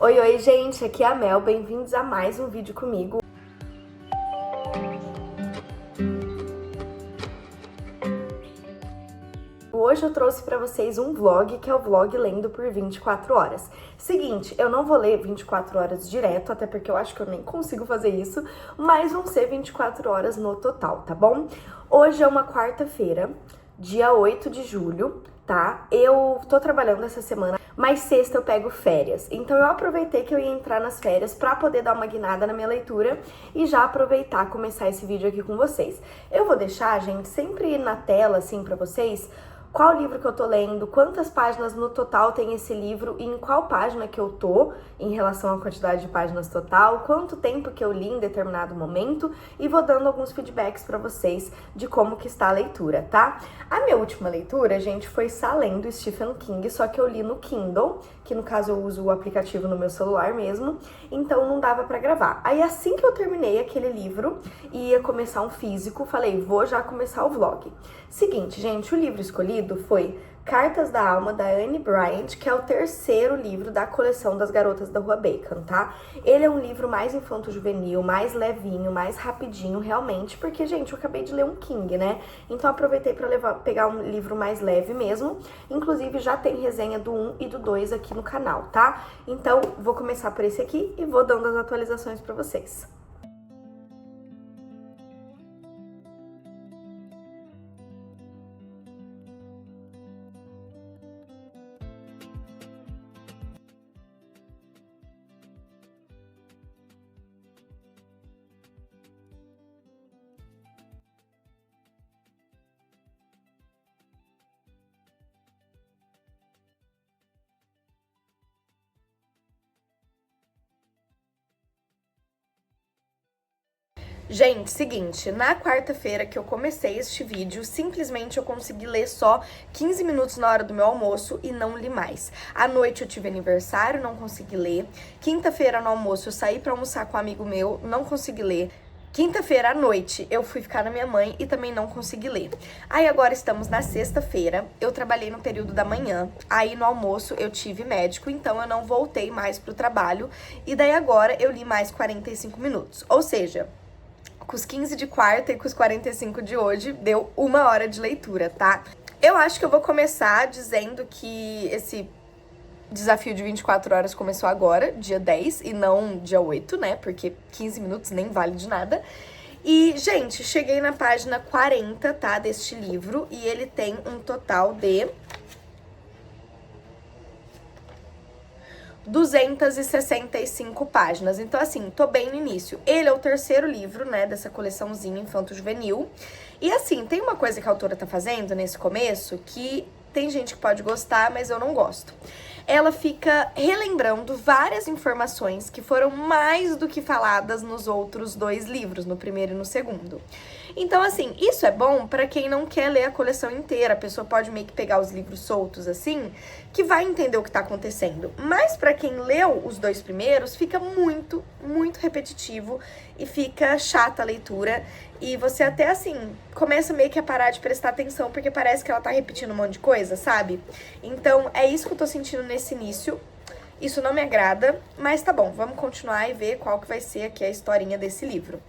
Oi, oi, gente, aqui é a Mel, bem-vindos a mais um vídeo comigo. Hoje eu trouxe pra vocês um vlog, que é o vlog lendo por 24 horas. Seguinte, eu não vou ler 24 horas direto, até porque eu acho que eu nem consigo fazer isso, mas vão ser 24 horas no total, tá bom? Hoje é uma quarta-feira, dia 8 de julho, tá? Eu tô trabalhando essa semana, mas sexta eu pego férias. Então eu aproveitei que eu ia entrar nas férias pra poder dar uma guinada na minha leitura e já aproveitar começar esse vídeo aqui com vocês. Eu vou deixar, gente, sempre na tela, assim, pra vocês, qual livro que eu tô lendo, quantas páginas no total tem esse livro e em qual página que eu tô em relação à quantidade de páginas total, quanto tempo que eu li em determinado momento e vou dando alguns feedbacks pra vocês de como que está a leitura, tá? A minha última leitura, gente, foi Salem, do Stephen King, só que eu li no Kindle, que no caso eu uso o aplicativo no meu celular mesmo, então não dava pra gravar. Aí assim que eu terminei aquele livro e ia começar um físico, falei, vou já começar o vlog. Seguinte, gente, o livro escolhido foi Cartas da Alma, da Anne Bryant, que é o terceiro livro da coleção das Garotas da Rua Bacon, tá? Ele é um livro mais infanto-juvenil, mais levinho, mais rapidinho, realmente, porque, gente, eu acabei de ler um King, né? Então aproveitei pra pegar um livro mais leve mesmo. Inclusive, já tem resenha do 1 e do 2 aqui no canal, tá? Então, vou começar por esse aqui e vou dando as atualizações pra vocês. Gente, seguinte, na quarta-feira que eu comecei este vídeo, simplesmente eu consegui ler só 15 minutos na hora do meu almoço e não li mais. À noite eu tive aniversário, não consegui ler. Quinta-feira no almoço eu saí pra almoçar com um amigo meu, não consegui ler. Quinta-feira à noite eu fui ficar na minha mãe e também não consegui ler. Aí agora estamos na sexta-feira, eu trabalhei no período da manhã, aí no almoço eu tive médico, então eu não voltei mais pro trabalho. E daí agora eu li mais 45 minutos, ou seja, com os 15 de quarta e com os 45 de hoje, deu 1 hora de leitura, tá? Eu acho que eu vou começar dizendo que esse desafio de 24 horas começou agora, dia 10, e não dia 8, né? Porque 15 minutos nem vale de nada. E, gente, cheguei na página 40, tá, deste livro, e ele tem um total de 265 páginas. Então, assim, tô bem no início. Ele é o terceiro livro, né, dessa coleçãozinha infanto-juvenil. E, assim, tem uma coisa que a autora tá fazendo nesse começo que tem gente que pode gostar, mas eu não gosto. Ela fica relembrando várias informações que foram mais do que faladas nos outros dois livros, no primeiro e no segundo. Então, assim, isso é bom pra quem não quer ler a coleção inteira. A pessoa pode meio que pegar os livros soltos, assim, que vai entender o que tá acontecendo. Mas pra quem leu os dois primeiros, fica muito, muito repetitivo e fica chata a leitura. E você até, assim, começa meio que a parar de prestar atenção, porque parece que ela tá repetindo um monte de coisa, sabe? Então, é isso que eu tô sentindo nesse início. Isso não me agrada, mas tá bom, vamos continuar e ver qual que vai ser aqui a historinha desse livro.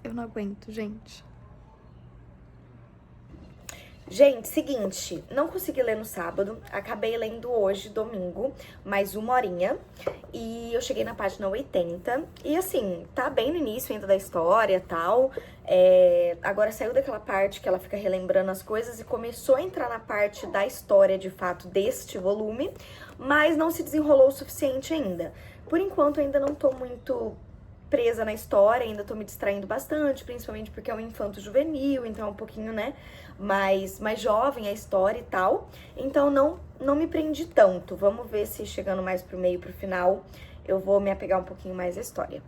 Eu não aguento, gente. Gente, seguinte, não consegui ler no sábado, acabei lendo hoje, domingo, mais 1 horinha, e eu cheguei na página 80, e assim, tá bem no início ainda da história e tal, agora saiu daquela parte que ela fica relembrando as coisas e começou a entrar na parte da história, de fato, deste volume, mas não se desenrolou o suficiente ainda. Por enquanto, ainda não tô muito presa na história, ainda tô me distraindo bastante, principalmente porque é um infanto-juvenil, então é um pouquinho, né, mais jovem a história e tal. Então não me prendi tanto. Vamos ver se chegando mais pro meio, pro final, eu vou me apegar um pouquinho mais à história.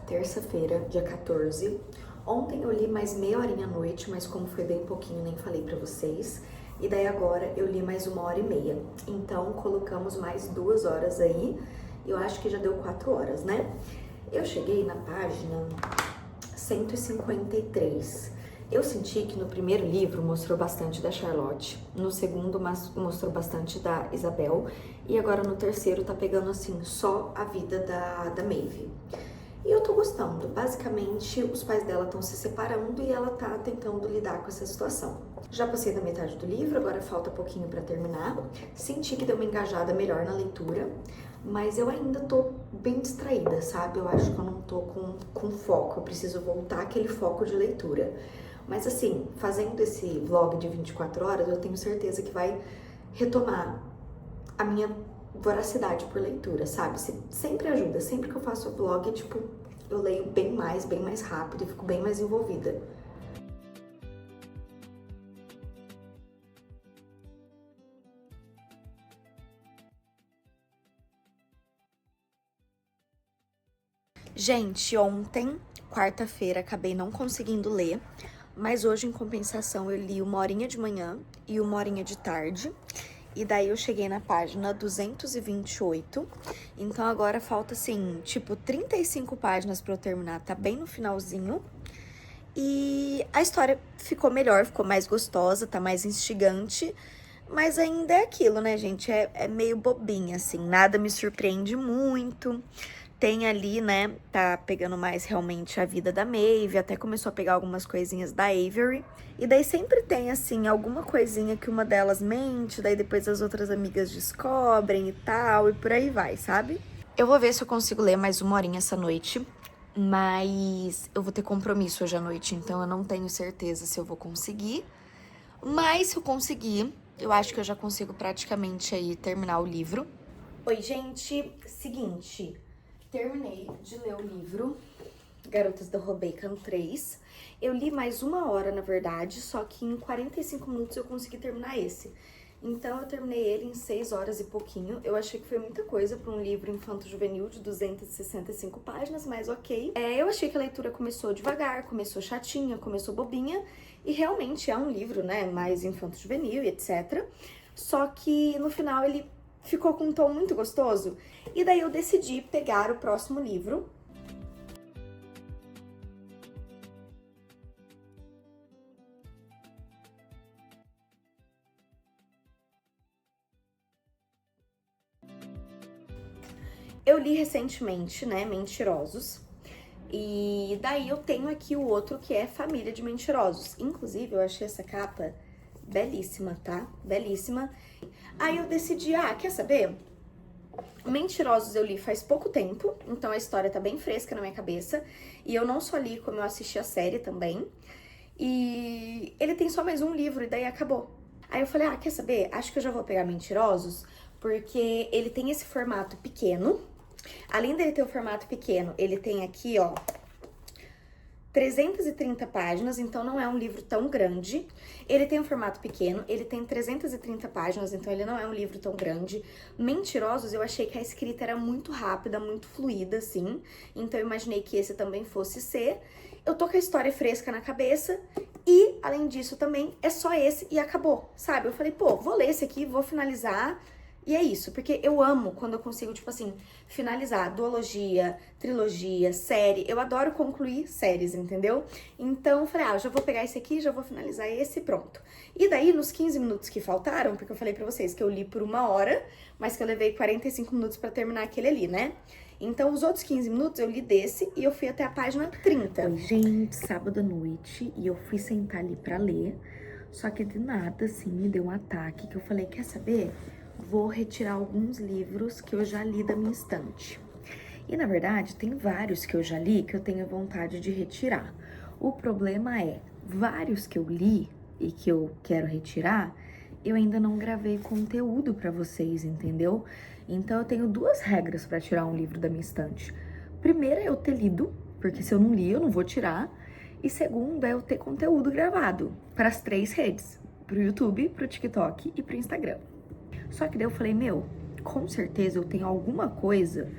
Terça-feira, dia 14. Ontem eu li mais meia horinha à noite, mas como foi bem pouquinho, nem falei pra vocês. E daí agora eu li mais 1h30. Então colocamos mais 2 horas aí. Eu acho que já deu 4 horas, né? Eu cheguei na página 153. Eu senti que no primeiro livro mostrou bastante da Charlotte, no segundo mostrou bastante da Isabel, e agora no terceiro tá pegando assim só a vida da Maeve. E eu tô gostando. Basicamente, os pais dela estão se separando e ela tá tentando lidar com essa situação. Já passei da metade do livro, agora falta pouquinho pra terminar. Senti que deu uma engajada melhor na leitura, mas eu ainda tô bem distraída, sabe? Eu acho que eu não tô com foco, eu preciso voltar àquele foco de leitura. Mas assim, fazendo esse vlog de 24 horas, eu tenho certeza que vai retomar a minha voracidade por leitura, sabe? Sempre ajuda. Sempre que eu faço vlog, tipo, eu leio bem mais rápido e fico bem mais envolvida. Gente, ontem, quarta-feira, acabei não conseguindo ler, mas hoje, em compensação, eu li 1h de manhã e 1h de tarde. E daí eu cheguei na página 228, então agora falta, assim, tipo, 35 páginas pra eu terminar, tá bem no finalzinho. E a história ficou melhor, ficou mais gostosa, tá mais instigante, mas ainda é aquilo, né, gente? É meio bobinha, assim, nada me surpreende muito. Tem ali, né, tá pegando mais realmente a vida da Maeve, até começou a pegar algumas coisinhas da Avery. E daí sempre tem, assim, alguma coisinha que uma delas mente, daí depois as outras amigas descobrem e tal, e por aí vai, sabe? Eu vou ver se eu consigo ler mais 1h essa noite, mas eu vou ter compromisso hoje à noite, então eu não tenho certeza se eu vou conseguir. Mas se eu conseguir, eu acho que eu já consigo praticamente aí terminar o livro. Oi, gente, seguinte... Terminei de ler o livro Garotas da Robecan 3. Eu li mais 1 hora, na verdade, só que em 45 minutos eu consegui terminar esse. Então eu terminei ele em 6 horas e pouquinho. Eu achei que foi muita coisa para um livro infanto-juvenil de 265 páginas, mas ok. Eu achei que a leitura começou devagar, começou chatinha, começou bobinha, e realmente é um livro, né, mais infanto-juvenil e etc. Só que no final ele ficou com um tom muito gostoso, e daí eu decidi pegar o próximo livro. Eu li recentemente, né, Mentirosos, e daí eu tenho aqui o outro que é Família de Mentirosos. Inclusive, eu achei essa capa belíssima, tá? Belíssima. Aí eu decidi, quer saber? Mentirosos eu li faz pouco tempo, então a história tá bem fresca na minha cabeça. E eu não só li, como eu assisti a série também. E ele tem só mais um livro e daí acabou. Aí eu falei, quer saber? Acho que eu já vou pegar Mentirosos, porque ele tem esse formato pequeno. Além dele ter o formato pequeno, ele tem aqui, ó, 330 páginas, então não é um livro tão grande. Ele tem um formato pequeno, ele tem 330 páginas, então ele não é um livro tão grande. Mentirosos, eu achei que a escrita era muito rápida, muito fluida, assim. Então eu imaginei que esse também fosse ser. Eu tô com a história fresca na cabeça e, além disso, também é só esse e acabou, sabe? Eu falei, pô, vou ler esse aqui, vou finalizar. E é isso, porque eu amo quando eu consigo, tipo assim, finalizar duologia, trilogia, série. Eu adoro concluir séries, entendeu? Então, eu falei, eu já vou pegar esse aqui, já vou finalizar esse, pronto. E daí, nos 15 minutos que faltaram, porque eu falei pra vocês que eu li por 1 hora, mas que eu levei 45 minutos pra terminar aquele ali, né? Então, os outros 15 minutos eu li desse e eu fui até a página 30. Oi, gente, sábado à noite, e eu fui sentar ali pra ler, só que de nada, assim, me deu um ataque, que eu falei, quer saber? Vou retirar alguns livros que eu já li da minha estante. E, na verdade, tem vários que eu já li que eu tenho vontade de retirar. O problema é, vários que eu li e que eu quero retirar, eu ainda não gravei conteúdo pra vocês, entendeu? Então eu tenho duas regras pra tirar um livro da minha estante. Primeira é eu ter lido, porque se eu não li, eu não vou tirar. E segunda é eu ter conteúdo gravado para as 3 redes, pro YouTube, pro TikTok e pro Instagram. Só que daí eu falei, meu, com certeza eu tenho alguma coisa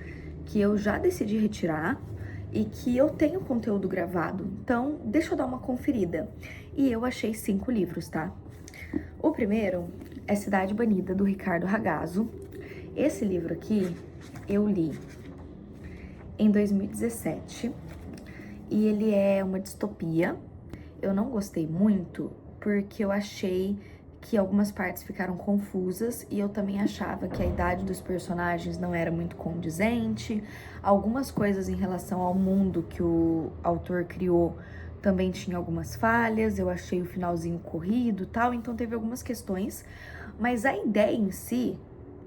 que eu já decidi retirar e que eu tenho conteúdo gravado. Então, deixa eu dar uma conferida. E eu achei 5 livros, tá? O primeiro é Cidade Banida, do Ricardo Ragazzo. Esse livro aqui eu li em 2017 e ele é uma distopia. Eu não gostei muito porque eu achei que algumas partes ficaram confusas e eu também achava que a idade dos personagens não era muito condizente. Algumas coisas em relação ao mundo que o autor criou também tinha algumas falhas, eu achei o finalzinho corrido e tal, então teve algumas questões, mas a ideia em si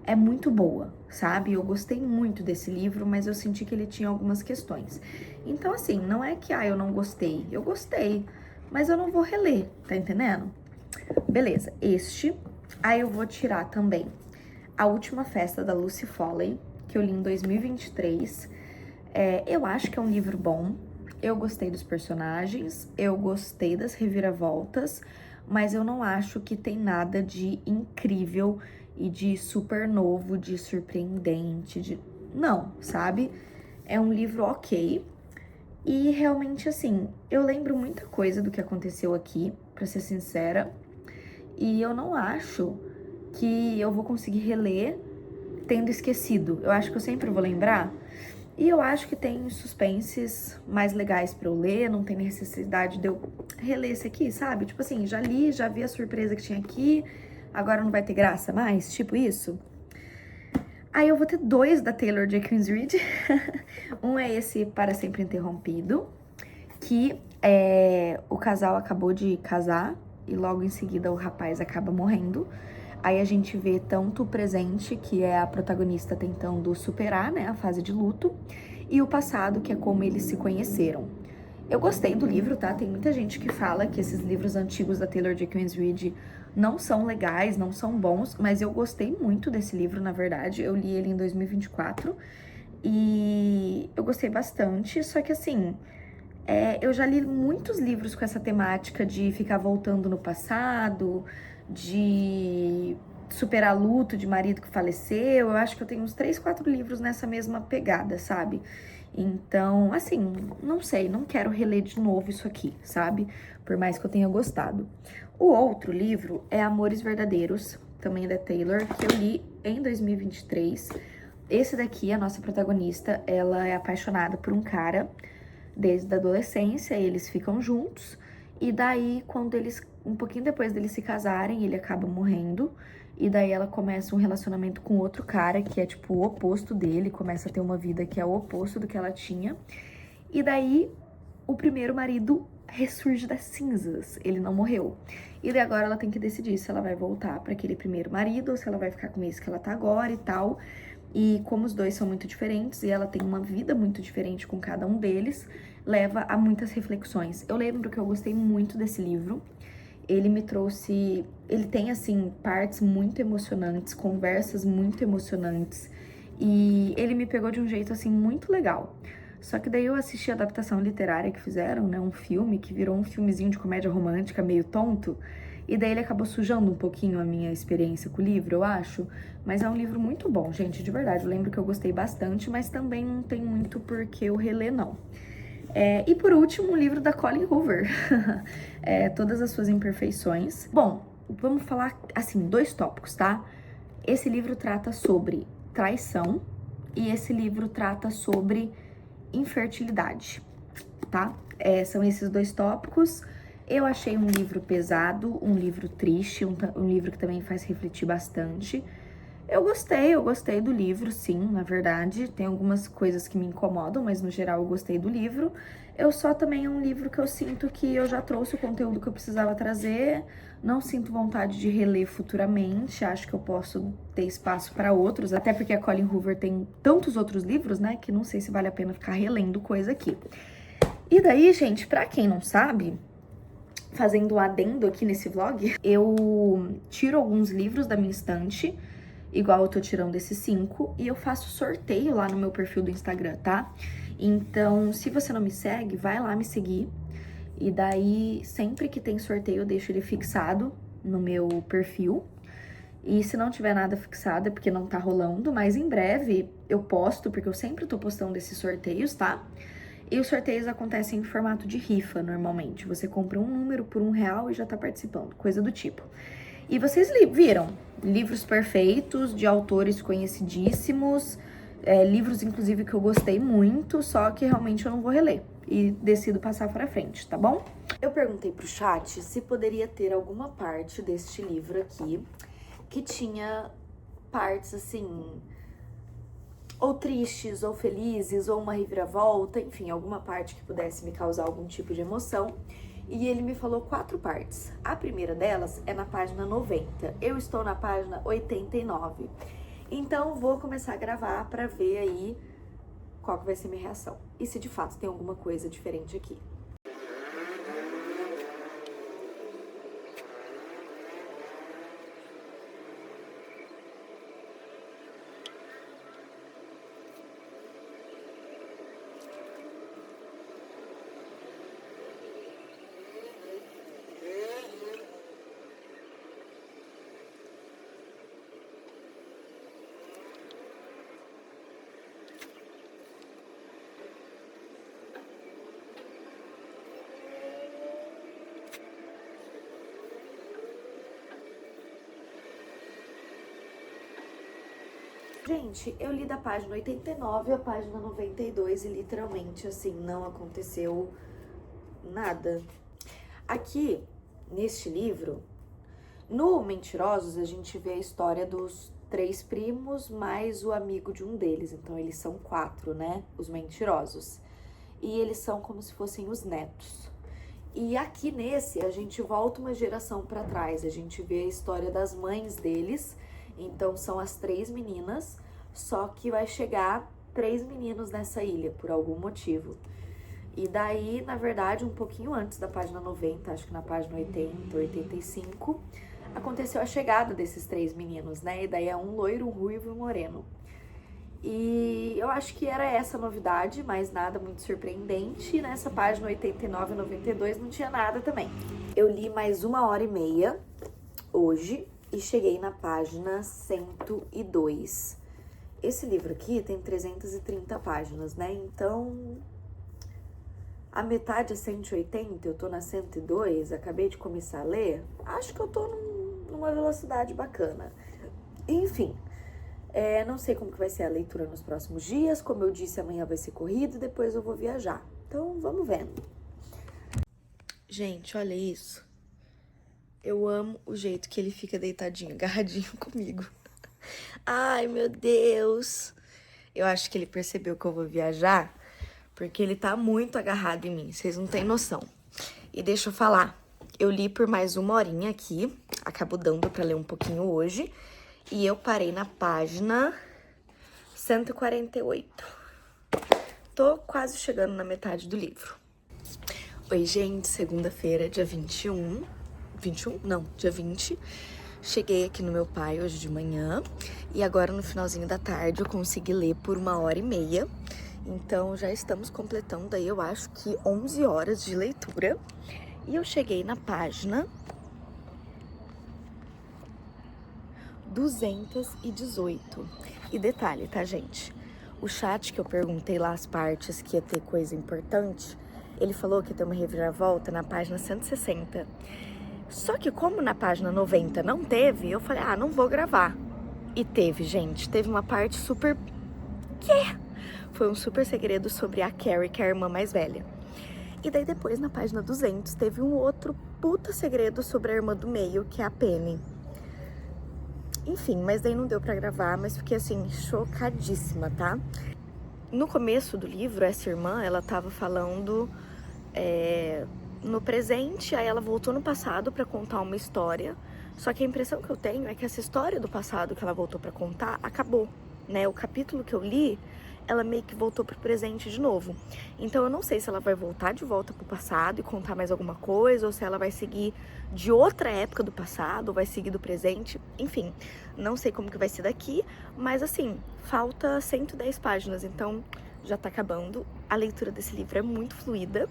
é muito boa, sabe? Eu gostei muito desse livro, mas eu senti que ele tinha algumas questões. Então, assim, não é que, eu não gostei. Eu gostei, mas eu não vou reler, tá entendendo? Beleza, Aí eu vou tirar também A Última Festa, da Lucy Foley, que eu li em 2023. Eu acho que é um livro bom. Eu gostei dos personagens, eu gostei das reviravoltas, mas eu não acho que tem nada de incrível e de super novo, de surpreendente, Não, sabe? É um livro ok. E realmente, assim, eu lembro muita coisa do que aconteceu aqui, pra ser sincera. E eu não acho que eu vou conseguir reler tendo esquecido. Eu acho que eu sempre vou lembrar. E eu acho que tem suspenses mais legais pra eu ler, não tem necessidade de eu reler esse aqui, sabe? Tipo assim, já li, já vi a surpresa que tinha aqui, agora não vai ter graça mais, tipo isso. Aí eu vou ter 2 da Taylor Jenkins Reid. Um é esse Para Sempre Interrompido, que o casal acabou de casar e logo em seguida o rapaz acaba morrendo. Aí a gente vê tanto o presente, que é a protagonista tentando superar, né, a fase de luto, e o passado, que é como eles se conheceram. Eu gostei do livro, tá? Tem muita gente que fala que esses livros antigos da Taylor Jenkins Reid não são legais, não são bons, mas eu gostei muito desse livro, na verdade. Eu li ele em 2024 e eu gostei bastante, só que assim, eu já li muitos livros com essa temática de ficar voltando no passado, de superar luto de marido que faleceu. Eu acho que eu tenho uns 3, 4 livros nessa mesma pegada, sabe? Então, assim, não sei, não quero reler de novo isso aqui, sabe? Por mais que eu tenha gostado. O outro livro é Amores Verdadeiros, também da Taylor, que eu li em 2023. Esse daqui, a nossa protagonista, ela é apaixonada por um cara desde a adolescência, eles ficam juntos, e daí, um pouquinho depois deles se casarem, ele acaba morrendo, e daí ela começa um relacionamento com outro cara, que é tipo o oposto dele, começa a ter uma vida que é o oposto do que ela tinha, e daí o primeiro marido ressurge das cinzas, ele não morreu. E daí agora ela tem que decidir se ela vai voltar para aquele primeiro marido, ou se ela vai ficar com esse que ela tá agora e tal. E como os dois são muito diferentes e ela tem uma vida muito diferente com cada um deles, leva a muitas reflexões. Eu lembro que eu gostei muito desse livro. Ele me trouxe... Ele tem, assim, partes muito emocionantes, conversas muito emocionantes. E ele me pegou de um jeito, assim, muito legal. Só que daí eu assisti a adaptação literária que fizeram, né? Um filme que virou um filmezinho de comédia romântica meio tonto. E daí ele acabou sujando um pouquinho a minha experiência com o livro, eu acho. Mas é um livro muito bom, gente, de verdade. Eu lembro que eu gostei bastante, mas também não tem muito por que eu reler, não. E por último, um livro da Colleen Hoover. Todas as Suas Imperfeições. Bom, vamos falar, assim, 2 tópicos, tá? Esse livro trata sobre traição e esse livro trata sobre infertilidade, tá? São esses 2 tópicos. Eu achei um livro pesado, um livro triste, um livro que também faz refletir bastante. Eu gostei do livro, sim, na verdade. Tem algumas coisas que me incomodam, mas no geral eu gostei do livro. Eu só também é um livro que eu sinto que eu já trouxe o conteúdo que eu precisava trazer. Não sinto vontade de reler futuramente. Acho que eu posso ter espaço para outros, até porque a Colleen Hoover tem tantos outros livros, né, que não sei se vale a pena ficar relendo coisa aqui. E daí, gente, pra quem não sabe... fazendo um adendo aqui nesse vlog, eu tiro alguns livros da minha estante, igual eu tô tirando esses 5, e eu faço sorteio lá no meu perfil do Instagram, tá? Então, se você não me segue, vai lá me seguir. E daí, sempre que tem sorteio, eu deixo ele fixado no meu perfil. E se não tiver nada fixado é porque não tá rolando, mas em breve eu posto, porque eu sempre tô postando esses sorteios, tá? E os sorteios acontecem em formato de rifa, normalmente. Você compra um número por R$1 e já tá participando, coisa do tipo. E vocês viram livros perfeitos, de autores conhecidíssimos, livros, inclusive, que eu gostei muito, só que realmente eu não vou reler. E decido passar pra frente, tá bom? Eu perguntei pro chat se poderia ter alguma parte deste livro aqui que tinha partes, assim, ou tristes, ou felizes, ou uma reviravolta, enfim, alguma parte que pudesse me causar algum tipo de emoção. E ele me falou 4 partes. A primeira delas é na página 90. Eu estou na página 89. Então, vou começar a gravar pra ver aí qual que vai ser minha reação. E se de fato tem alguma coisa diferente aqui. Gente, eu li da página 89 à página 92 e literalmente, assim, não aconteceu nada. Aqui, neste livro, no Mentirosos, a gente vê a história dos 3 primos mais o amigo de um deles. Então, eles são 4, né? Os mentirosos. E eles são como se fossem os netos. E aqui nesse, a gente volta uma geração para trás. A gente vê a história das mães deles. Então, são as 3 meninas, só que vai chegar 3 meninos nessa ilha, por algum motivo. E daí, na verdade, um pouquinho antes da página 90, acho que na página 80, 85, aconteceu a chegada desses 3 meninos, né? E daí é um loiro, um ruivo e um moreno. E eu acho que era essa a novidade, mas nada muito surpreendente. E nessa página 89 e 92 não tinha nada também. Eu li mais 1h30 hoje e cheguei na página 102. Esse livro aqui tem 330 páginas, né? Então, a metade é 180, eu tô na 102, acabei de começar a ler. Acho que eu tô numa velocidade bacana. Enfim, não sei como que vai ser a leitura nos próximos dias. Como eu disse, amanhã vai ser corrido e depois eu vou viajar. Então, vamos vendo. Gente, olha isso. Eu amo o jeito que ele fica deitadinho, agarradinho comigo. Ai, meu Deus. Eu acho que ele percebeu que eu vou viajar, porque ele tá muito agarrado em mim, vocês não têm noção. E deixa eu falar, eu li por mais 1h aqui, acabo dando pra ler um pouquinho hoje, e eu parei na página 148. Tô quase chegando na metade do livro. Oi, gente, segunda-feira, dia 21. 21? Não, dia 20. Cheguei aqui no meu pai hoje de manhã e agora no finalzinho da tarde eu consegui ler por 1h30. Então já estamos completando aí, eu acho que 11 horas de leitura. E eu cheguei na página 218. E detalhe, tá, gente? O chat que eu perguntei lá as partes que ia ter coisa importante, ele falou que ia ter uma reviravolta na página 160. Só que como na página 90 não teve, eu falei, não vou gravar. E teve, gente. Teve uma parte super... Quê? Foi um super segredo sobre a Carrie, que é a irmã mais velha. E daí depois, na página 200, teve um outro puta segredo sobre a irmã do meio, que é a Penny. Enfim, mas daí não deu pra gravar, mas fiquei, assim, chocadíssima, tá? No começo do livro, essa irmã, ela tava falando... no presente, aí ela voltou no passado pra contar uma história. Só que a impressão que eu tenho é que essa história do passado que ela voltou pra contar acabou, né? O capítulo que eu li ela meio que voltou pro presente de novo. Então eu não sei se ela vai voltar de volta pro passado e contar mais alguma coisa, ou se ela vai seguir de outra época do passado, ou vai seguir do presente, enfim. Não sei como que vai ser daqui, mas assim, falta 110 páginas, então já tá acabando. A leitura desse livro é muito fluida.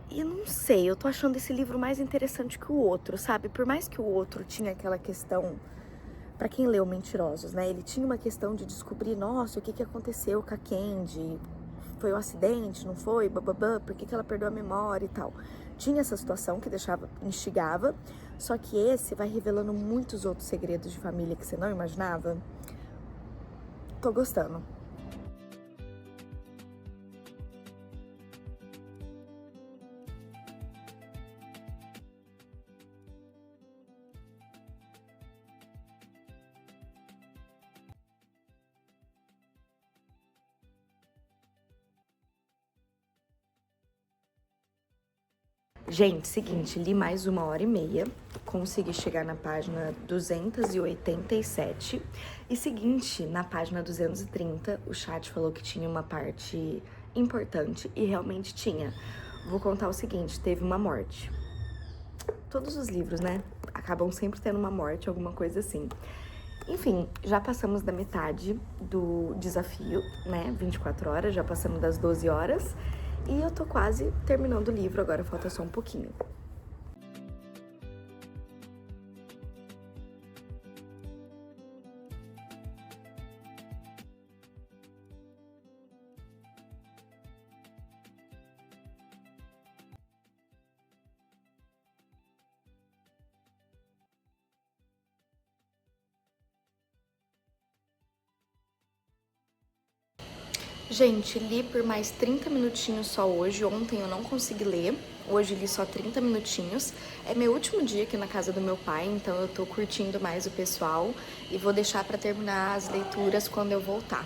E não sei, eu tô achando esse livro mais interessante que o outro, sabe? Por mais que o outro tinha aquela questão, pra quem leu Mentirosos, né? Ele tinha uma questão de descobrir, nossa, o que aconteceu com a Candy? Foi um acidente, não foi? Bababá, por que ela perdeu a memória e tal? Tinha essa situação que instigava, só que esse vai revelando muitos outros segredos de família que você não imaginava. Tô gostando. Gente, seguinte, li mais 1h30, consegui chegar na página 287. E seguinte, na página 230, o chat falou que tinha uma parte importante e realmente tinha. Vou contar o seguinte, teve uma morte. Todos os livros, né, acabam sempre tendo uma morte, alguma coisa assim. Enfim, já passamos da metade do desafio, né, 24 horas, já passamos das 12 horas. E eu tô quase terminando o livro, agora falta só um pouquinho. Gente, li por mais 30 minutinhos só hoje. Ontem eu não consegui ler. Hoje li só 30 minutinhos. É meu último dia aqui na casa do meu pai, então eu tô curtindo mais o pessoal e vou deixar pra terminar as leituras quando eu voltar.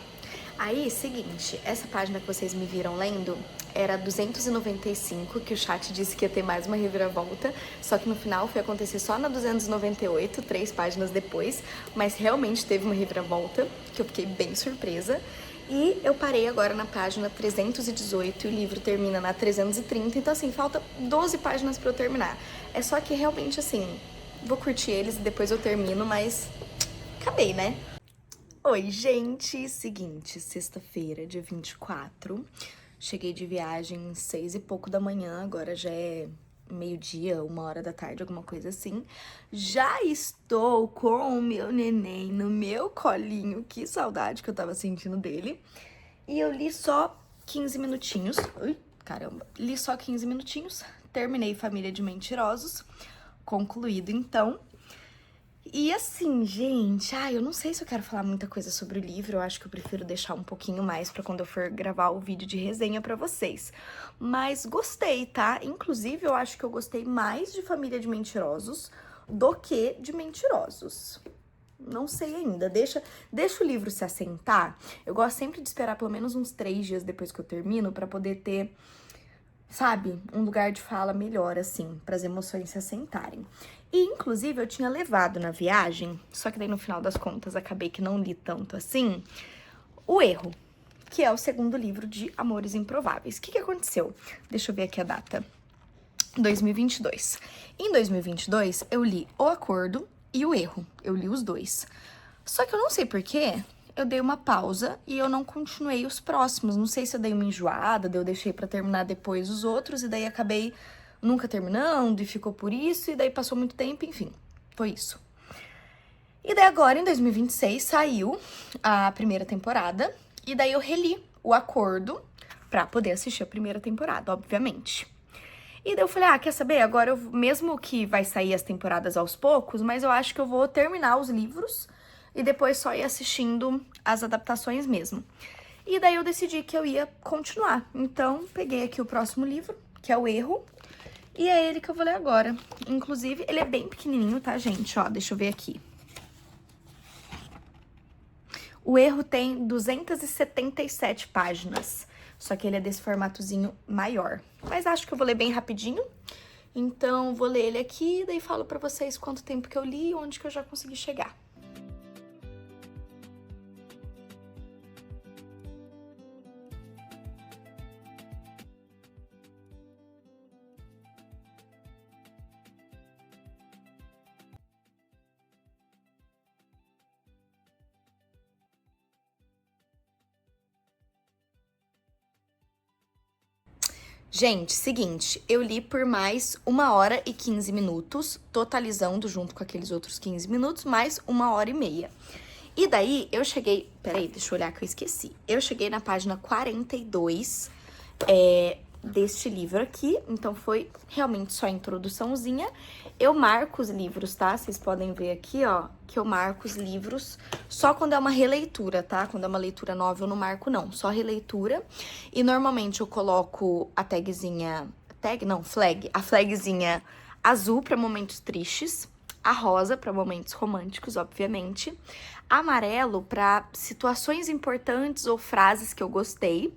Aí, seguinte, essa página que vocês me viram lendo era 295, que o chat disse que ia ter mais uma reviravolta, só que no final foi acontecer só na 298, 3 páginas depois, mas realmente teve uma reviravolta, que eu fiquei bem surpresa. E eu parei agora na página 318 e o livro termina na 330, então assim, falta 12 páginas pra eu terminar. É só que realmente assim, vou curtir eles e depois eu termino, mas acabei, né? Oi, gente! Seguinte, sexta-feira, dia 24. Cheguei de viagem 6 e pouco da manhã, agora já é meio-dia, 1h da tarde, alguma coisa assim. Já estou com o meu neném no meu colinho, que saudade que eu tava sentindo dele. E eu li só 15 minutinhos. Ui, caramba! Li só 15 minutinhos, terminei Família de Mentirosos, concluído então. E assim, gente, eu não sei se eu quero falar muita coisa sobre o livro, eu acho que eu prefiro deixar um pouquinho mais pra quando eu for gravar o vídeo de resenha pra vocês. Mas gostei, tá? Inclusive, eu acho que eu gostei mais de Família de Mentirosos do que de Mentirosos. Não sei ainda, deixa o livro se assentar. Eu gosto sempre de esperar pelo menos uns 3 dias depois que eu termino pra poder ter, sabe, um lugar de fala melhor, assim, para as emoções se assentarem. E, inclusive, eu tinha levado na viagem, só que daí no final das contas acabei que não li tanto assim, O Erro, que é o segundo livro de Amores Improváveis. O que aconteceu? Deixa eu ver aqui a data. 2022. Em 2022, eu li O Acordo e O Erro. Eu li os dois. Só que eu não sei porquê, eu dei uma pausa e eu não continuei os próximos. Não sei se eu dei uma enjoada, daí eu deixei pra terminar depois os outros, e daí acabei nunca terminando, e ficou por isso, e daí passou muito tempo, enfim, foi isso. E daí agora, em 2026, saiu a primeira temporada, e daí eu reli O Acordo pra poder assistir a primeira temporada, obviamente. E daí eu falei, quer saber? Agora, mesmo que vai sair as temporadas aos poucos, mas eu acho que eu vou terminar os livros e depois só ir assistindo as adaptações mesmo. E daí eu decidi que eu ia continuar. Então, peguei aqui o próximo livro, que é O Erro, e é ele que eu vou ler agora. Inclusive, ele é bem pequenininho, tá, gente? Ó, deixa eu ver aqui. O Erro tem 277 páginas, só que ele é desse formatozinho maior. Mas acho que eu vou ler bem rapidinho. Então, vou ler ele aqui, daí falo pra vocês quanto tempo que eu li e onde que eu já consegui chegar. Gente, seguinte, eu li por mais 1 hora e 15 minutos, totalizando junto com aqueles outros 15 minutos, mais 1 hora e meia. E daí eu cheguei. Peraí, deixa eu olhar que eu esqueci. Eu cheguei na página 42 deste livro aqui, então foi realmente só a introduçãozinha. Eu marco os livros, tá? Vocês podem ver aqui, ó, que eu marco os livros só quando é uma releitura, tá? Quando é uma leitura nova eu não marco, não, só releitura. E normalmente eu coloco a tagzinha, a flagzinha azul para momentos tristes, a rosa para momentos românticos, obviamente, amarelo para situações importantes ou frases que eu gostei.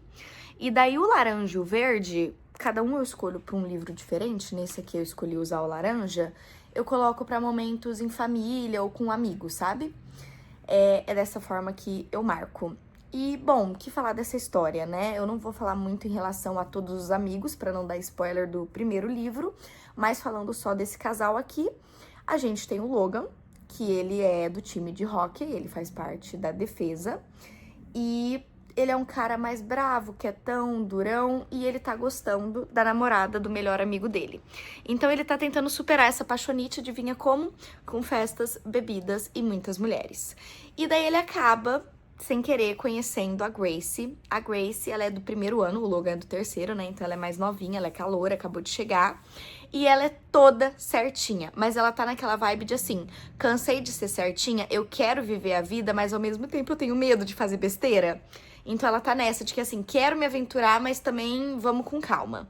E daí o laranja e o verde, cada um eu escolho para um livro diferente. Nesse aqui eu escolhi usar o laranja. Eu coloco para momentos em família ou com amigos, sabe? É dessa forma que eu marco. E, bom, o que falar dessa história, né? Eu não vou falar muito em relação a todos os amigos, para não dar spoiler do primeiro livro, mas falando só desse casal aqui, a gente tem o Logan, que ele é do time de hóquei, ele faz parte da defesa, e ele é um cara mais bravo, quietão, durão, e ele tá gostando da namorada do melhor amigo dele. Então ele tá tentando superar essa paixonite, adivinha como? Com festas, bebidas e muitas mulheres. E daí ele acaba, sem querer, conhecendo a Gracie. A Gracie, ela é do primeiro ano, o Logan é do terceiro, né? Então ela é mais novinha, ela é caloura, acabou de chegar. E ela é toda certinha, mas ela tá naquela vibe de assim, cansei de ser certinha, eu quero viver a vida, mas ao mesmo tempo eu tenho medo de fazer besteira. Então ela tá nessa de que assim, quero me aventurar, mas também vamos com calma.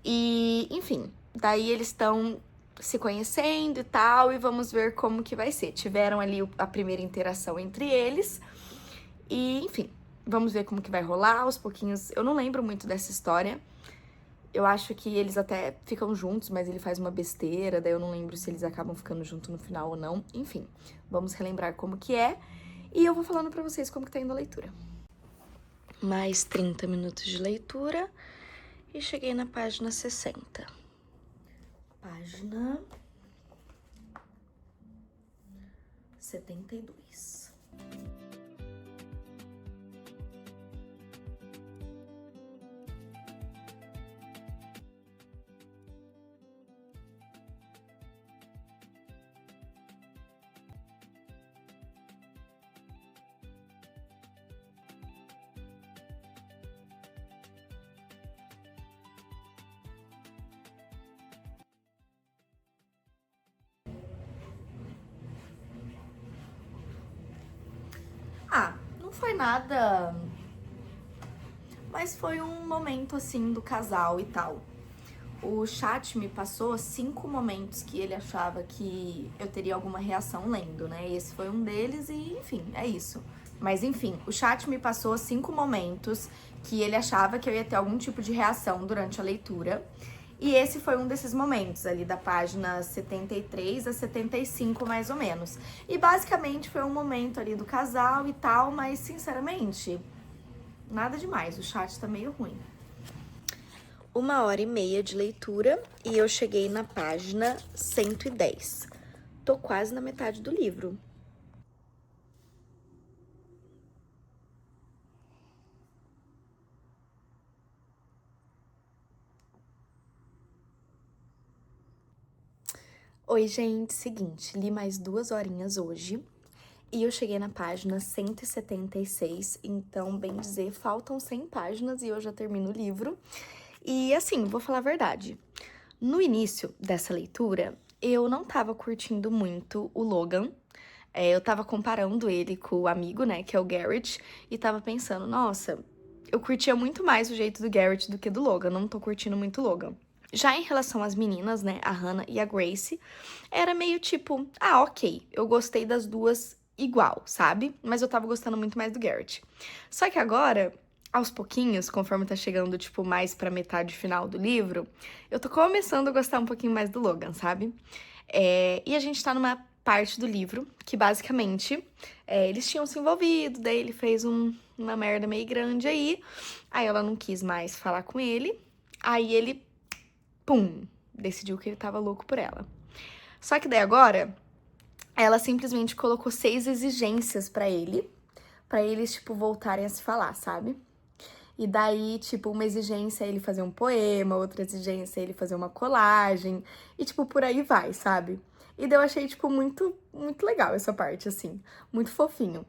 E, enfim, daí eles estão se conhecendo e tal, e vamos ver como que vai ser. Tiveram ali a primeira interação entre eles, e, enfim, vamos ver como que vai rolar aos pouquinhos. Eu não lembro muito dessa história. Eu acho que eles até ficam juntos, mas ele faz uma besteira, daí eu não lembro se eles acabam ficando juntos no final ou não. Enfim, vamos relembrar como que é, e eu vou falando pra vocês como que tá indo a leitura. Mais 30 minutos de leitura e cheguei na página 60. Página 72. Não foi nada, mas foi um momento assim do casal e tal. O chat me passou 5 momentos que ele achava que eu teria alguma reação lendo, né? Esse foi um deles e, enfim, é isso. Mas, enfim, o chat me passou 5 momentos que ele achava que eu ia ter algum tipo de reação durante a leitura. E esse foi um desses momentos, ali da página 73 a 75, mais ou menos. E basicamente foi um momento ali do casal e tal, mas sinceramente, nada demais, o chat tá meio ruim. 1 hora e meia de leitura e eu cheguei na página 110. Tô quase na metade do livro. Oi, gente, seguinte, li mais 2 horinhas hoje e eu cheguei na página 176, então, bem dizer, faltam 100 páginas e eu já termino o livro. E assim, vou falar a verdade, no início dessa leitura, eu não tava curtindo muito o Logan. Eu tava comparando ele com o amigo, né, que é o Garrett, e tava pensando, nossa, eu curtia muito mais o jeito do Garrett do que do Logan, não tô curtindo muito o Logan. Já em relação às meninas, né, a Hannah e a Gracie, era meio tipo, ok, eu gostei das duas igual, sabe? Mas eu tava gostando muito mais do Garrett. Só que agora, aos pouquinhos, conforme tá chegando, tipo, mais pra metade final do livro, eu tô começando a gostar um pouquinho mais do Logan, sabe? E a gente tá numa parte do livro que, basicamente, eles tinham se envolvido, daí ele fez uma merda meio grande aí ela não quis mais falar com ele, aí ele pum, decidiu que ele tava louco por ela. Só que daí agora, ela simplesmente colocou 6 exigências pra eles, tipo, voltarem a se falar, sabe? E daí, tipo, uma exigência é ele fazer um poema, outra exigência é ele fazer uma colagem. E, tipo, por aí vai, sabe? E daí eu achei, tipo, muito legal essa parte, assim. Muito fofinho.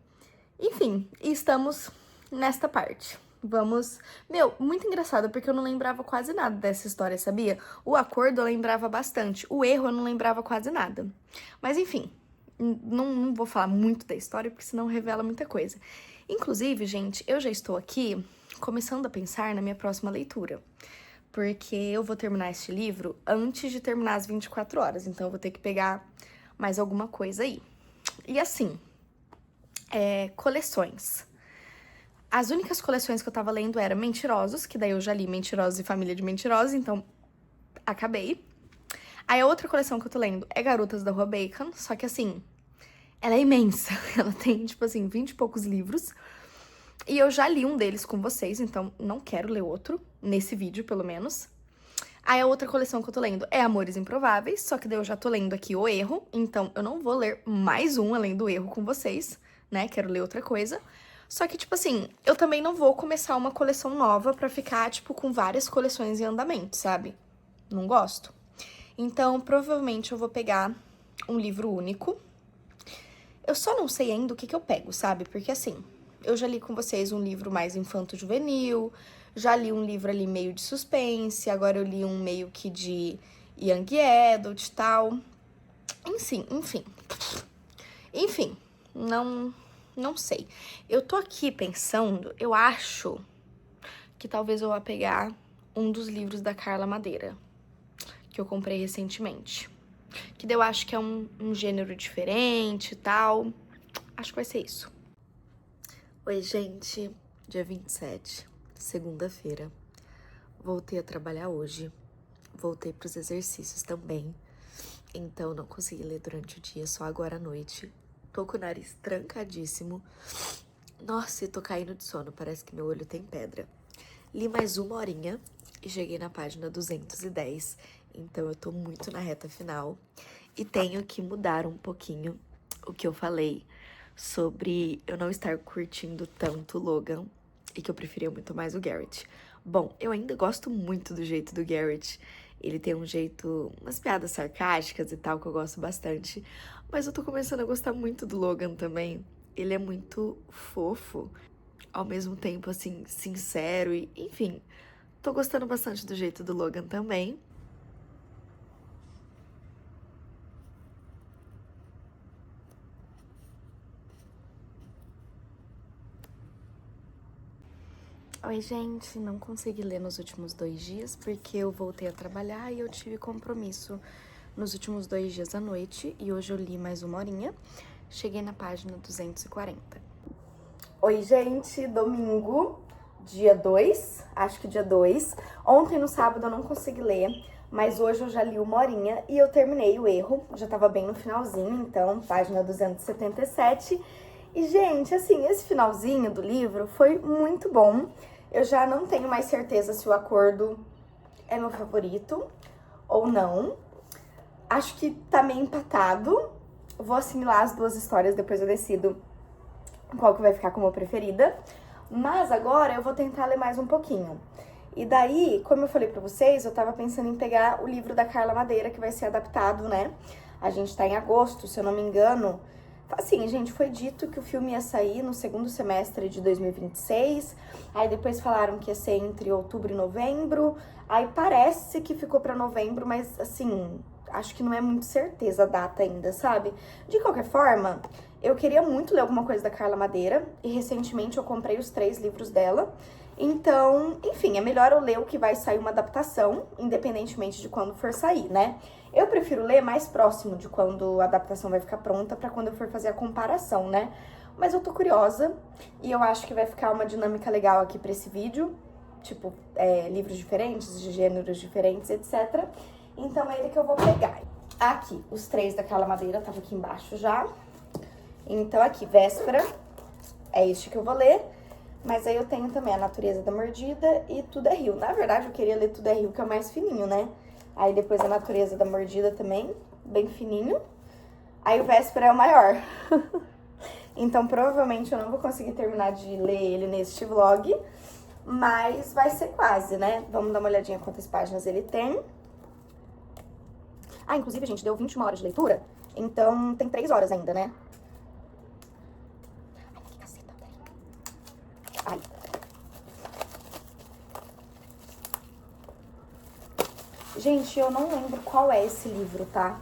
Enfim, e estamos nesta parte. Vamos... Meu, muito engraçado, porque eu não lembrava quase nada dessa história, sabia? O acordo eu lembrava bastante. O erro eu não lembrava quase nada. Mas, enfim, não vou falar muito da história, porque senão revela muita coisa. Inclusive, gente, eu já estou aqui começando a pensar na minha próxima leitura. Porque eu vou terminar este livro antes de terminar as 24 horas. Então, eu vou ter que pegar mais alguma coisa aí. E assim, coleções. As únicas coleções que eu tava lendo eram Mentirosos, que daí eu já li Mentirosos e Família de Mentirosos, então acabei. Aí a outra coleção que eu tô lendo é Garotas da Rua Bacon, só que assim, ela é imensa. Ela tem, tipo assim, 20 e poucos livros. E eu já li um deles com vocês, então não quero ler outro, nesse vídeo, pelo menos. Aí a outra coleção que eu tô lendo é Amores Improváveis, só que daí eu já tô lendo aqui O Erro, então eu não vou ler mais um além do Erro com vocês, né? Quero ler outra coisa. Só que, tipo assim, eu também não vou começar uma coleção nova pra ficar, tipo, com várias coleções em andamento, sabe? Não gosto. Então, provavelmente eu vou pegar um livro único. Eu só não sei ainda o que eu pego, sabe? Porque, assim, eu já li com vocês um livro mais infanto-juvenil, já li um livro ali meio de suspense, agora eu li um meio que de young adult e tal. Enfim, não sei. Eu tô aqui pensando, eu acho que talvez eu vá pegar um dos livros da Carla Madeira, que eu comprei recentemente. Que daí eu acho que é um gênero diferente e tal. Acho que vai ser isso. Oi, gente. Dia 27, segunda-feira. Voltei a trabalhar hoje. Voltei pros exercícios também. Então, não consegui ler durante o dia, só agora à noite. Tô com o nariz trancadíssimo. Nossa, e tô caindo de sono, parece que meu olho tem pedra. Li mais uma horinha e cheguei na página 210, então eu tô muito na reta final. E tenho que mudar um pouquinho o que eu falei sobre eu não estar curtindo tanto Logan e que eu preferia muito mais o Garrett. Bom, eu ainda gosto muito do jeito do Garrett. Ele tem um jeito, umas piadas sarcásticas e tal, que eu gosto bastante. Mas eu tô começando a gostar muito do Logan também. Ele é muito fofo, ao mesmo tempo, assim, sincero e, enfim, tô gostando bastante do jeito do Logan também. Oi, gente, não consegui ler nos últimos 2 dias porque eu voltei a trabalhar e eu tive compromisso nos últimos 2 dias à noite e hoje eu li mais uma horinha. Cheguei na página 240. Oi, gente, domingo, dia 2, acho que dia 2. Ontem, no sábado, eu não consegui ler, mas hoje eu já li uma horinha e eu terminei o erro. Já tava bem no finalzinho, então, página 277. E, gente, assim, esse finalzinho do livro foi muito bom. Eu já não tenho mais certeza se o acordo é meu favorito ou não. Acho que tá meio empatado. Vou assimilar as duas histórias, depois eu decido qual que vai ficar como preferida. Mas agora eu vou tentar ler mais um pouquinho. E daí, como eu falei pra vocês, eu tava pensando em pegar o livro da Carla Madeira, que vai ser adaptado, né? A gente tá em agosto, se eu não me engano. Assim, gente, foi dito que o filme ia sair no segundo semestre de 2026. Aí depois falaram que ia ser entre outubro e novembro. Aí parece que ficou pra novembro, mas assim, acho que não é muito certeza a data ainda, sabe? De qualquer forma, eu queria muito ler alguma coisa da Carla Madeira. E recentemente eu comprei os 3 livros dela. Então, enfim, é melhor eu ler o que vai sair uma adaptação, independentemente de quando for sair, né? Eu prefiro ler mais próximo de quando a adaptação vai ficar pronta, pra quando eu for fazer a comparação, né? Mas eu tô curiosa e eu acho que vai ficar uma dinâmica legal aqui pra esse vídeo. Tipo, livros diferentes, de gêneros diferentes, etc. Então é ele que eu vou pegar. Aqui, os 3 da Carla Madeira, tava aqui embaixo já. Então aqui, Véspera, é este que eu vou ler. Mas aí eu tenho também A Natureza da Mordida e Tudo é Rio. Na verdade, eu queria ler Tudo é Rio, que é o mais fininho, né? Aí depois A Natureza da Mordida também, bem fininho. Aí o Véspera é o maior. Então, provavelmente, eu não vou conseguir terminar de ler ele neste vlog. mas vai ser quase, né? Vamos dar uma olhadinha quantas páginas ele tem. Ah, inclusive, gente, deu 21 horas de leitura, então tem 3 horas ainda, né? Ai, que caceta, peraí. Ai. Gente, eu não lembro qual é esse livro, tá?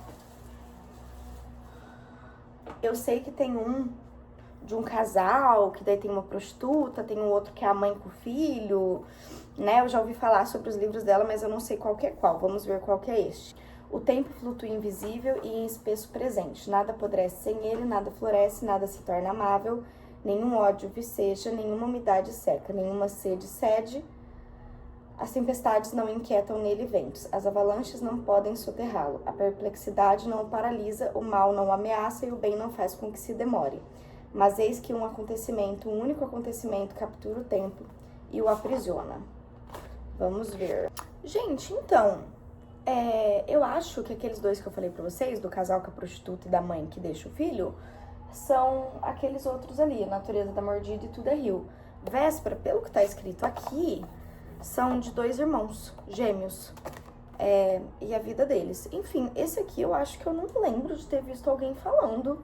Eu sei que tem um de um casal, que daí tem uma prostituta, tem um outro que é a mãe com o filho, né? Eu já ouvi falar sobre os livros dela, mas eu não sei qual que é qual. Vamos ver qual que é este. O tempo flutua invisível e em espesso presente. Nada apodrece sem ele, nada floresce, nada se torna amável, nenhum ódio viceja, nenhuma umidade seca, nenhuma sede cede. As tempestades não inquietam nele ventos, as avalanches não podem soterrá-lo, a perplexidade não o paralisa, o mal não o ameaça e o bem não faz com que se demore. Mas eis que um único acontecimento captura o tempo e o aprisiona. Vamos ver. Gente, então, eu acho que aqueles dois que eu falei pra vocês, do casal com a prostituta e da mãe que deixa o filho, são aqueles outros ali, Natureza da Mordida e Tudo é Rio. Véspera, pelo que tá escrito aqui, são de 2 irmãos gêmeos, e a vida deles. Enfim, esse aqui eu acho que eu não lembro de ter visto alguém falando.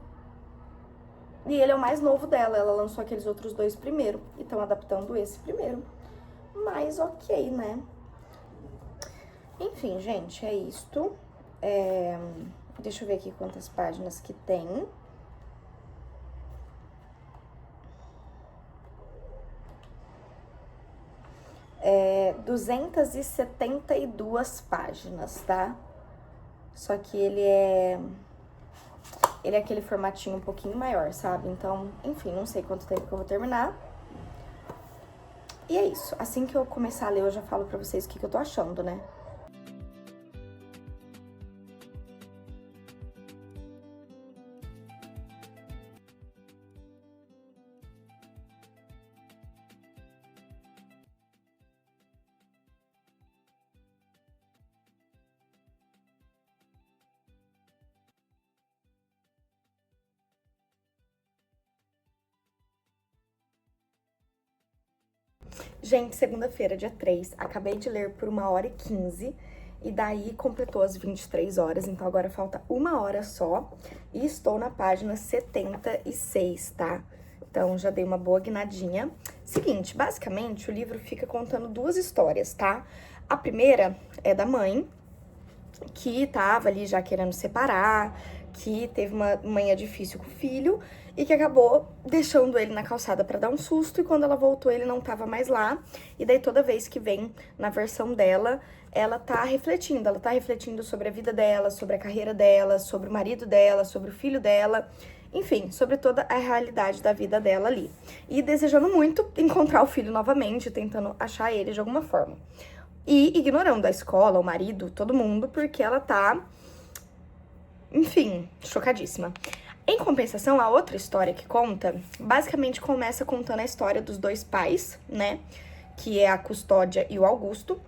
E ele é o mais novo dela, ela lançou aqueles outros 2 primeiro, e estão adaptando esse primeiro. Mas ok, né? Enfim, gente, é isto. Deixa eu ver aqui quantas páginas que tem. É 272 páginas, tá? Só que ele é aquele formatinho um pouquinho maior, sabe? Então, enfim, não sei quanto tempo que eu vou terminar. E é isso. Assim que eu começar a ler, eu já falo pra vocês o que eu tô achando, né? Gente, segunda-feira, dia 3, acabei de ler por 1h15 e daí completou as 23 horas, então agora falta 1 hora só e estou na página 76, tá? Então já dei uma boa guinadinha. Seguinte, basicamente o livro fica contando 2 histórias, tá? A primeira é da mãe, que tava ali já querendo separar, que teve uma manhã difícil com o filho e que acabou deixando ele na calçada pra dar um susto, e quando ela voltou ele não tava mais lá, e daí toda vez que vem na versão dela, ela tá refletindo sobre a vida dela, sobre a carreira dela, sobre o marido dela, sobre o filho dela, enfim, sobre toda a realidade da vida dela ali. E desejando muito encontrar o filho novamente, tentando achar ele de alguma forma. E ignorando a escola, o marido, todo mundo, porque ela tá, enfim, chocadíssima. Em compensação, a outra história que conta, basicamente começa contando a história dos 2 pais, né? Que é a Custódia e o Augusto.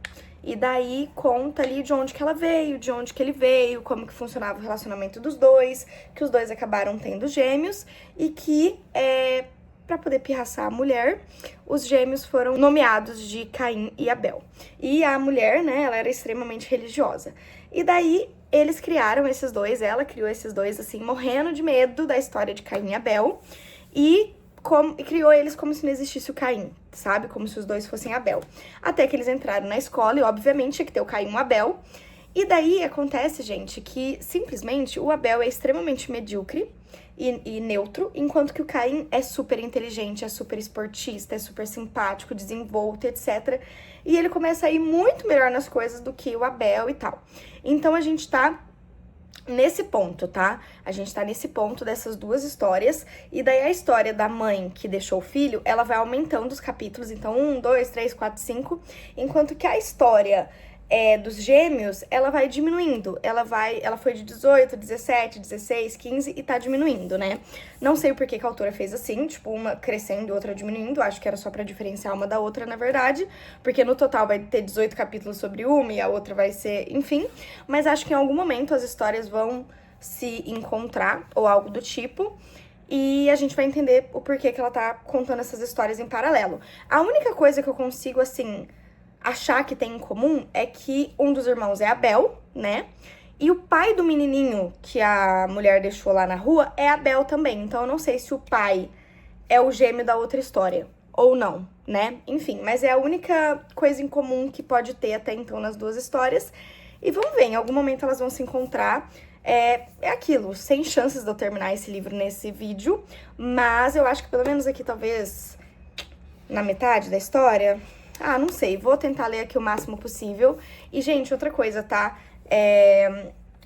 E daí conta ali de onde que ela veio, de onde que ele veio, como que funcionava o relacionamento dos dois, que os dois acabaram tendo gêmeos e que, pra poder pirraçar a mulher, os gêmeos foram nomeados de Caim e Abel. E a mulher, né, ela era extremamente religiosa. E daí eles criaram esses dois, ela criou esses dois, assim, morrendo de medo da história de Caim e Abel, e criou eles como se não existisse o Caim, sabe? Como se os dois fossem Abel. Até que eles entraram na escola e, obviamente, tinha que ter o Caim e o Abel. E daí acontece, gente, que simplesmente o Abel é extremamente medíocre e neutro, enquanto que o Caim é super inteligente, é super esportista, é super simpático, desenvolto, etc. E ele começa a ir muito melhor nas coisas do que o Abel e tal. Então a gente tá nesse ponto, tá? A gente tá nesse ponto dessas 2 histórias, e daí a história da mãe que deixou o filho, ela vai aumentando os capítulos, então 1, 2, 3, 4, 5, enquanto que a história dos gêmeos, ela vai diminuindo, ela foi de 18, 17, 16, 15 e tá diminuindo, né? Não sei por que a autora fez assim, tipo, uma crescendo e outra diminuindo, acho que era só pra diferenciar uma da outra, na verdade, porque no total vai ter 18 capítulos sobre uma e a outra vai ser, enfim, mas acho que em algum momento as histórias vão se encontrar, ou algo do tipo, e a gente vai entender o porquê que ela tá contando essas histórias em paralelo. A única coisa que eu consigo, assim, achar que tem em comum é que um dos irmãos é Abel, né? E o pai do menininho que a mulher deixou lá na rua é Abel também. Então eu não sei se o pai é o gêmeo da outra história ou não, né? Enfim, mas é a única coisa em comum que pode ter até então nas duas histórias. E vamos ver, em algum momento elas vão se encontrar. É aquilo, sem chances de eu terminar esse livro nesse vídeo, mas eu acho que pelo menos aqui, talvez, na metade da história, não sei, vou tentar ler aqui o máximo possível. E, gente, outra coisa, tá?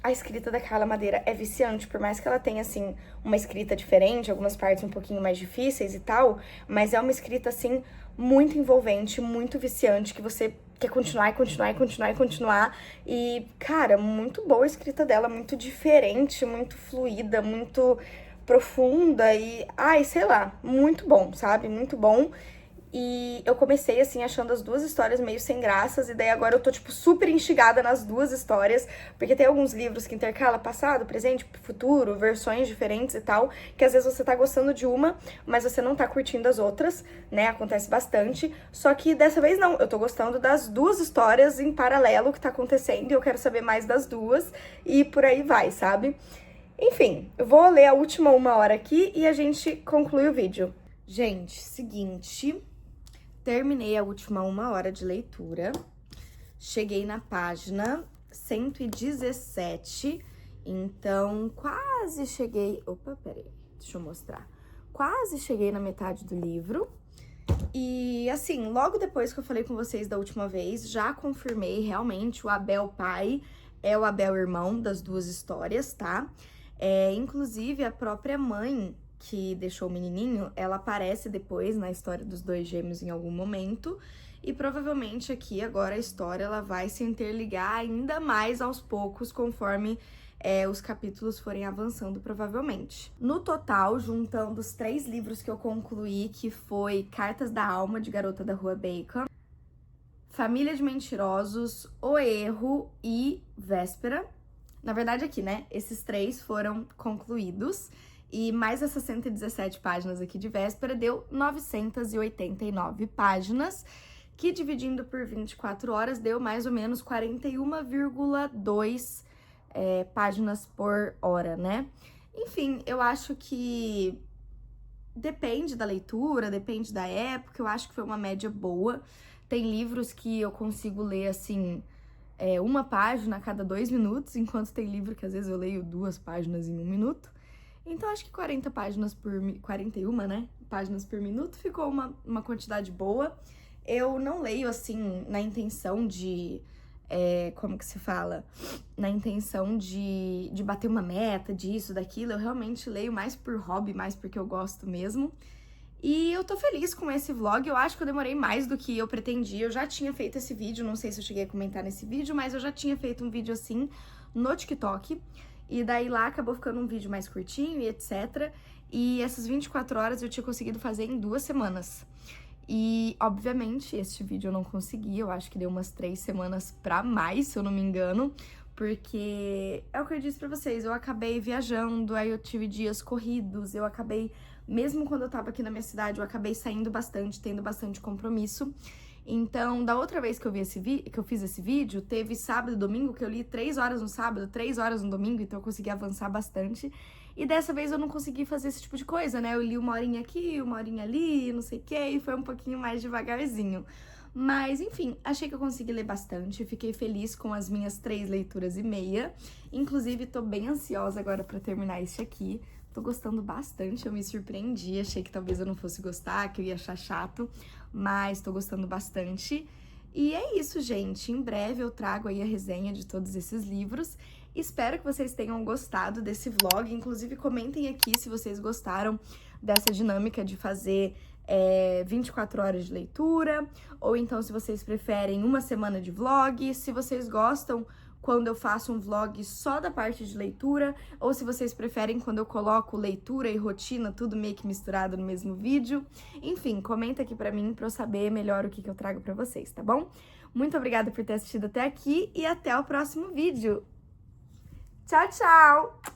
A escrita da Carla Madeira é viciante, por mais que ela tenha, assim, uma escrita diferente, algumas partes um pouquinho mais difíceis e tal, mas é uma escrita, assim, muito envolvente, muito viciante, que você quer continuar e continuar e continuar e continuar. E, cara, muito boa a escrita dela, muito diferente, muito fluida, muito profunda e, sei lá, muito bom, sabe? Muito bom. E eu comecei, assim, achando as duas histórias meio sem graças, e daí agora eu tô, tipo, super instigada nas duas histórias, porque tem alguns livros que intercalam passado, presente, futuro, versões diferentes e tal, que às vezes você tá gostando de uma, mas você não tá curtindo as outras, né? Acontece bastante. Só que dessa vez não, eu tô gostando das duas histórias em paralelo que tá acontecendo, e eu quero saber mais das duas, e por aí vai, sabe? Enfim, eu vou ler a última 1 hora aqui e a gente conclui o vídeo. Gente, seguinte... Terminei a última 1 hora de leitura, cheguei na página 117, então quase cheguei... Opa, peraí, deixa eu mostrar. Quase cheguei na metade do livro. E, assim, logo depois que eu falei com vocês da última vez, já confirmei realmente o Abel pai é o Abel irmão das duas histórias, tá? Inclusive, a própria mãe que deixou o menininho, ela aparece depois na história dos dois gêmeos em algum momento, e provavelmente aqui agora a história ela vai se interligar ainda mais aos poucos conforme os capítulos forem avançando, provavelmente. No total, juntando os 3 livros que eu concluí, que foi Cartas da Alma, de Garota da Rua Bacon, Família de Mentirosos, O Erro e Véspera. Na verdade aqui, né, esses 3 foram concluídos. E mais essas 117 páginas aqui de Véspera deu 989 páginas, que dividindo por 24 horas deu mais ou menos 41,2 páginas por hora, né? Enfim, eu acho que depende da leitura, depende da época, eu acho que foi uma média boa. Tem livros que eu consigo ler, assim, uma página a cada 2 minutos, enquanto tem livro que às vezes eu leio 2 páginas em 1 minuto. Então, acho que 41, né, páginas por minuto ficou uma quantidade boa. Eu não leio, assim, na intenção de, como que se fala? Na intenção de bater uma meta, disso, daquilo. Eu realmente leio mais por hobby, mais porque eu gosto mesmo. E eu tô feliz com esse vlog, eu acho que eu demorei mais do que eu pretendia. Eu já tinha feito esse vídeo, não sei se eu cheguei a comentar nesse vídeo, mas eu já tinha feito um vídeo assim no TikTok. E daí lá acabou ficando um vídeo mais curtinho e etc. E essas 24 horas eu tinha conseguido fazer em 2 semanas. E, obviamente, este vídeo eu não consegui. Eu acho que deu umas 3 semanas pra mais, se eu não me engano. Porque é o que eu disse pra vocês, eu acabei viajando, aí eu tive dias corridos, eu acabei, mesmo quando eu tava aqui na minha cidade, eu acabei saindo bastante, tendo bastante compromisso. Então, da outra vez que eu fiz esse vídeo, teve sábado e domingo, que eu li 3 horas no sábado, 3 horas no domingo, então eu consegui avançar bastante. E dessa vez eu não consegui fazer esse tipo de coisa, né? Eu li 1 horinha aqui, 1 horinha ali, não sei o que, e foi um pouquinho mais devagarzinho. Mas, enfim, achei que eu consegui ler bastante, fiquei feliz com as minhas 3 leituras e meia. Inclusive, tô bem ansiosa agora pra terminar este aqui. Tô gostando bastante, eu me surpreendi, achei que talvez eu não fosse gostar, que eu ia achar chato, mas tô gostando bastante. E é isso, gente, em breve eu trago aí a resenha de todos esses livros. Espero que vocês tenham gostado desse vlog, inclusive comentem aqui se vocês gostaram dessa dinâmica de fazer 24 horas de leitura, ou então se vocês preferem uma semana de vlog, se vocês gostam quando eu faço um vlog só da parte de leitura, ou se vocês preferem quando eu coloco leitura e rotina, tudo meio que misturado no mesmo vídeo. Enfim, comenta aqui pra mim pra eu saber melhor o que eu trago pra vocês, tá bom? Muito obrigada por ter assistido até aqui e até o próximo vídeo. Tchau, tchau!